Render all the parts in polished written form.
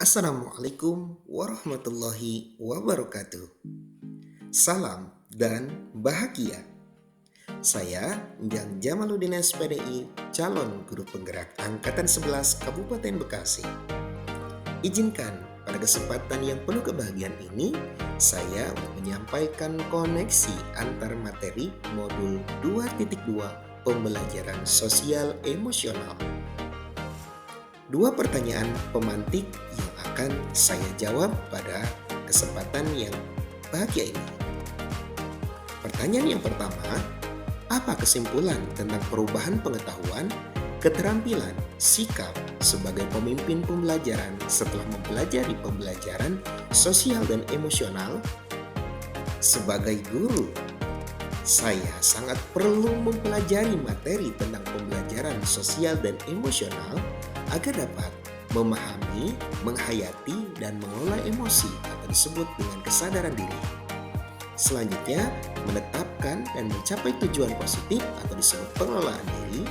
Assalamualaikum warahmatullahi wabarakatuh. Salam dan bahagia. Saya Ujang Jamaludin SPDI, calon guru penggerak Angkatan 11 Kabupaten Bekasi. Izinkan pada kesempatan yang penuh kebahagiaan ini, saya menyampaikan koneksi antar materi modul 2.2 pembelajaran sosial emosional. Dua pertanyaan pemantik yang akan saya jawab pada kesempatan yang bahagia ini. Pertanyaan yang pertama, apa kesimpulan tentang perubahan pengetahuan, keterampilan, sikap sebagai pemimpin pembelajaran setelah mempelajari pembelajaran sosial dan emosional? Sebagai guru, saya sangat perlu mempelajari materi tentang pembelajaran sosial dan emosional agar dapat memahami, menghayati, dan mengelola emosi atau disebut dengan kesadaran diri. Selanjutnya, menetapkan dan mencapai tujuan positif atau disebut pengelolaan diri,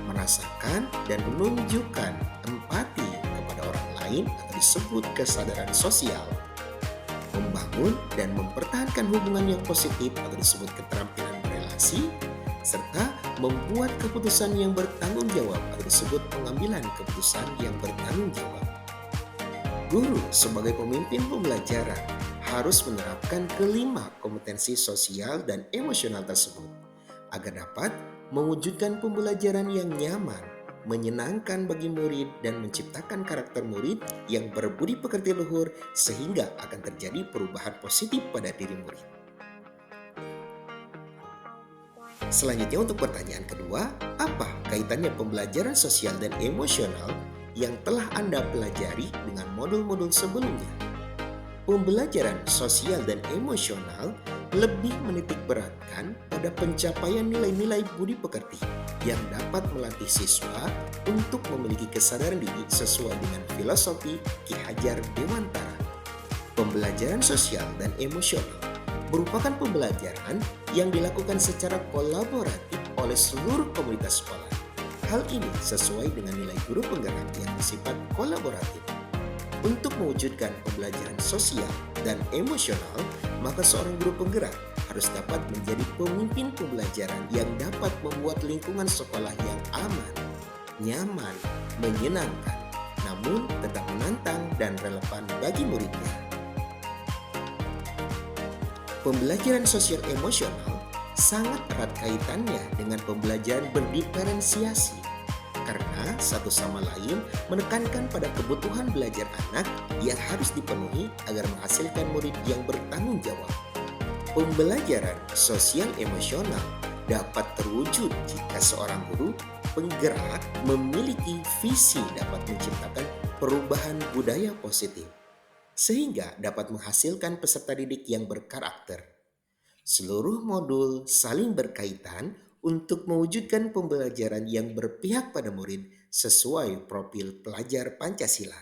merasakan dan menunjukkan empati kepada orang lain atau disebut kesadaran sosial, membangun dan mempertahankan hubungan yang positif atau disebut keterampilan berelasi, serta membuat keputusan yang bertanggung jawab atau disebut pengambilan keputusan yang bertanggung jawab. Guru sebagai pemimpin pembelajaran harus menerapkan kelima kompetensi sosial dan emosional tersebut agar dapat mewujudkan pembelajaran yang nyaman, menyenangkan bagi murid dan menciptakan karakter murid yang berbudi pekerti luhur sehingga akan terjadi perubahan positif pada diri murid. Selanjutnya untuk pertanyaan kedua, apa kaitannya pembelajaran sosial dan emosional yang telah Anda pelajari dengan modul-modul sebelumnya? Pembelajaran sosial dan emosional lebih menitik beratkan pada pencapaian nilai-nilai budi pekerti yang dapat melatih siswa untuk memiliki kesadaran diri sesuai dengan filosofi Ki Hajar Dewantara. Pembelajaran sosial dan emosional merupakan pembelajaran yang dilakukan secara kolaboratif oleh seluruh komunitas sekolah. Hal ini sesuai dengan nilai guru penggerak yang bersifat kolaboratif. Untuk mewujudkan pembelajaran sosial dan emosional, maka seorang guru penggerak harus dapat menjadi pemimpin pembelajaran yang dapat membuat lingkungan sekolah yang aman, nyaman, menyenangkan, namun tetap menantang dan relevan bagi muridnya. Pembelajaran sosial emosional sangat erat kaitannya dengan pembelajaran berdiferensiasi karena satu sama lain menekankan pada kebutuhan belajar anak yang harus dipenuhi agar menghasilkan murid yang bertanggung jawab. Pembelajaran sosial emosional dapat terwujud jika seorang guru penggerak memiliki visi dapat menciptakan perubahan budaya positif, sehingga dapat menghasilkan peserta didik yang berkarakter. Seluruh modul saling berkaitan untuk mewujudkan pembelajaran yang berpihak pada murid sesuai profil pelajar Pancasila.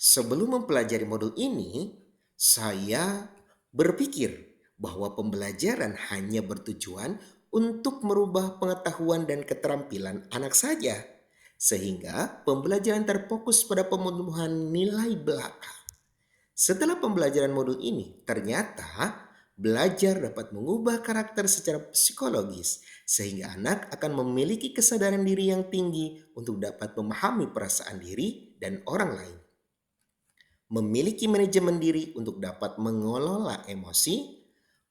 Sebelum mempelajari modul ini, saya berpikir bahwa pembelajaran hanya bertujuan untuk merubah pengetahuan dan keterampilan anak saja, sehingga pembelajaran terfokus pada pemenuhan nilai belaka. Setelah pembelajaran modul ini, ternyata belajar dapat mengubah karakter secara psikologis, sehingga anak akan memiliki kesadaran diri yang tinggi untuk dapat memahami perasaan diri dan orang lain. Memiliki manajemen diri untuk dapat mengelola emosi,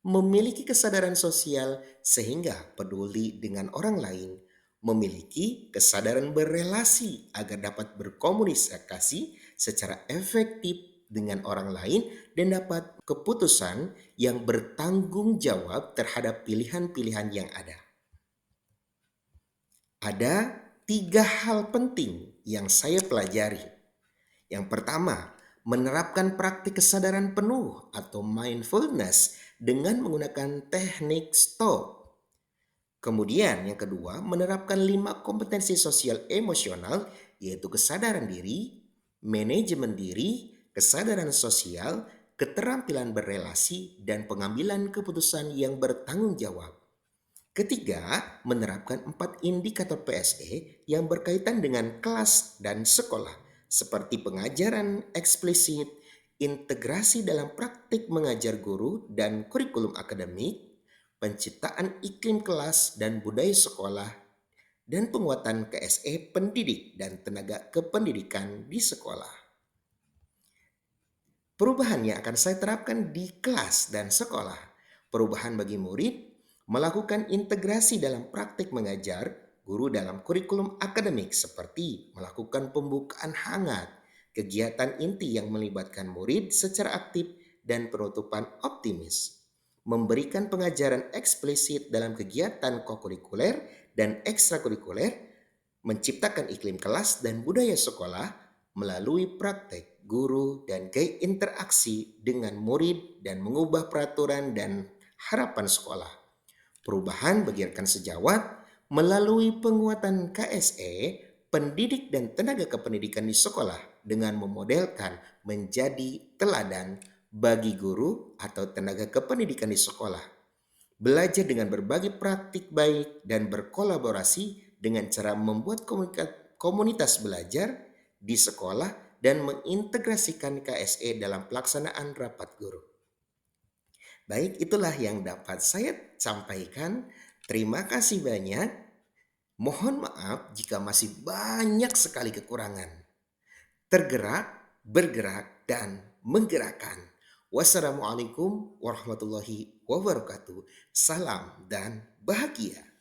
memiliki kesadaran sosial sehingga peduli dengan orang lain, memiliki kesadaran berelasi agar dapat berkomunikasi secara efektif dengan orang lain dan dapat keputusan yang bertanggung jawab terhadap pilihan-pilihan yang ada. Ada 3 hal penting yang saya pelajari. Yang pertama, menerapkan praktik kesadaran penuh atau mindfulness dengan menggunakan teknik stop. Kemudian yang kedua, menerapkan 5 kompetensi sosial emosional yaitu kesadaran diri, manajemen diri, kesadaran sosial, keterampilan berelasi, dan pengambilan keputusan yang bertanggung jawab. Ketiga, menerapkan 4 indikator PSE yang berkaitan dengan kelas dan sekolah seperti pengajaran eksplisit, integrasi dalam praktik mengajar guru dan kurikulum akademik, penciptaan iklim kelas dan budaya sekolah, dan penguatan KSE pendidik dan tenaga kependidikan di sekolah. Perubahannya akan saya terapkan di kelas dan sekolah. Perubahan bagi murid, melakukan integrasi dalam praktik mengajar, guru dalam kurikulum akademik seperti melakukan pembukaan hangat, kegiatan inti yang melibatkan murid secara aktif dan penutupan optimis. Memberikan pengajaran eksplisit dalam kegiatan kokurikuler dan ekstrakurikuler, menciptakan iklim kelas dan budaya sekolah melalui praktek guru dan gaya interaksi dengan murid dan mengubah peraturan dan harapan sekolah. Perubahan bagi rekan sejawat melalui penguatan KSE, pendidik dan tenaga kependidikan di sekolah dengan memodelkan menjadi teladan bagi guru atau tenaga kependidikan di sekolah. Belajar dengan berbagi praktik baik dan berkolaborasi dengan cara membuat komunitas belajar di sekolah dan mengintegrasikan KSE dalam pelaksanaan rapat guru. Baik, itulah yang dapat saya sampaikan. Terima kasih banyak. Mohon maaf jika masih banyak sekali kekurangan. Tergerak, bergerak, dan menggerakkan. Wassalamualaikum warahmatullahi wabarakatuh. Salam dan bahagia.